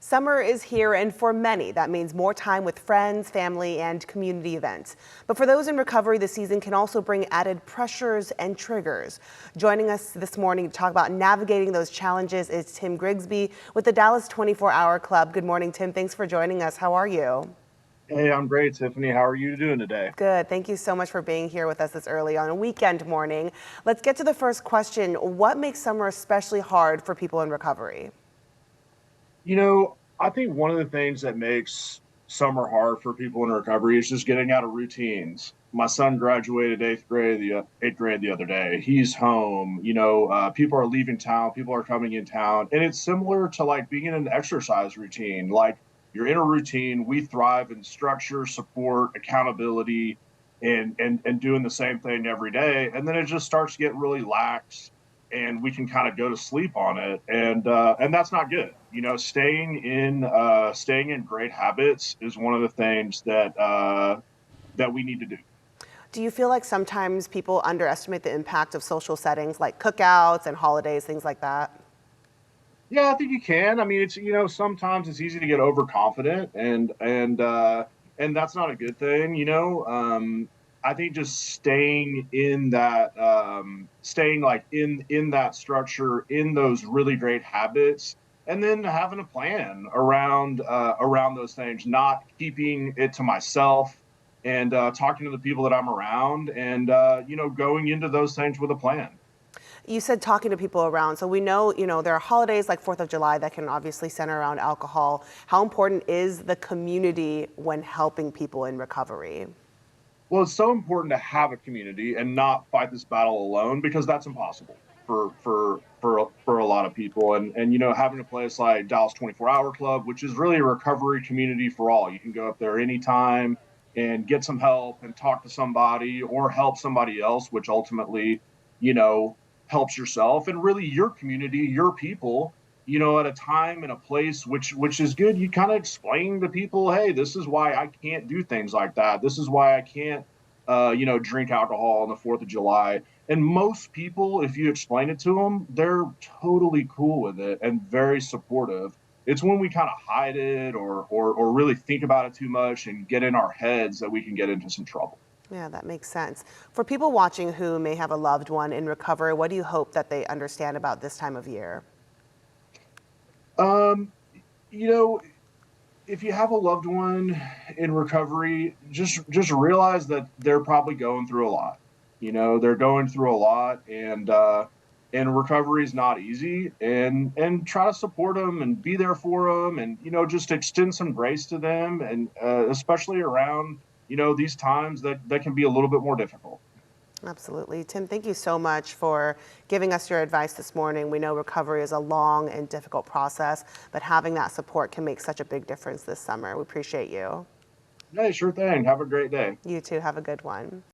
Summer is here, and for many, that means more time with friends, family, and community events. But for those in recovery, the season can also bring added pressures and triggers. Joining us this morning to talk about navigating those challenges is Tim Grigsby with the Dallas 24-Hour Club. Good morning, Tim. Thanks for joining us. How are you? Hey, I'm great, Tiffany. How are you doing today? Good. Thank you so much for being here with us this early on a weekend morning. Let's get to the first question. What makes summer especially hard for people in recovery? I think one of the things that makes summer hard for people in recovery is just getting out of routines. My son graduated eighth grade the other day. He's home. People are leaving town. People are coming in town, and it's similar to like being in an exercise routine. Like you're in a routine. We thrive in structure, support, accountability, and doing the same thing every day. And then it just starts to get really lax and we can kind of go to sleep on it, and that's not good. Staying in great habits is one of the things that we need to do. Do you feel like sometimes people underestimate the impact of social settings like cookouts and holidays, things like that? Yeah, I think you can. I mean, it's sometimes it's easy to get overconfident, and that's not a good thing. I think just staying like in that structure, in those really great habits, and then having a plan around those things, not keeping it to myself, and talking to the people that I'm around, and going into those things with a plan. You said talking to people around. So we know, there are holidays like 4th of July that can obviously center around alcohol. How important is the community when helping people in recovery? Well, it's so important to have a community and not fight this battle alone because that's impossible for a lot of people. And having a place like Dallas 24-Hour Club, which is really a recovery community for all. You can go up there anytime and get some help and talk to somebody or help somebody else, which ultimately, you know, helps yourself and really your community, your people, at a time and a place which is good. You kind of explain to people, hey, this is why I can't do things like that. This is why I can't drink alcohol on the 4th of July. And most people, if you explain it to them, they're totally cool with it and very supportive. It's when we kind of hide it or really think about it too much and get in our heads that we can get into some trouble. Yeah, that makes sense. For people watching who may have a loved one in recovery, what do you hope that they understand about this time of year? Um, you know, if you have a loved one in recovery, just realize that they're probably going through a lot. They're going through a lot, and recovery is not easy. And try to support them and be there for them, and just extend some grace to them, and especially around these times that can be a little bit more difficult. Absolutely. Tim, thank you so much for giving us your advice this morning. We know recovery is a long and difficult process, but having that support can make such a big difference this summer. We appreciate you. Hey, sure thing. Have a great day. You too. Have a good one.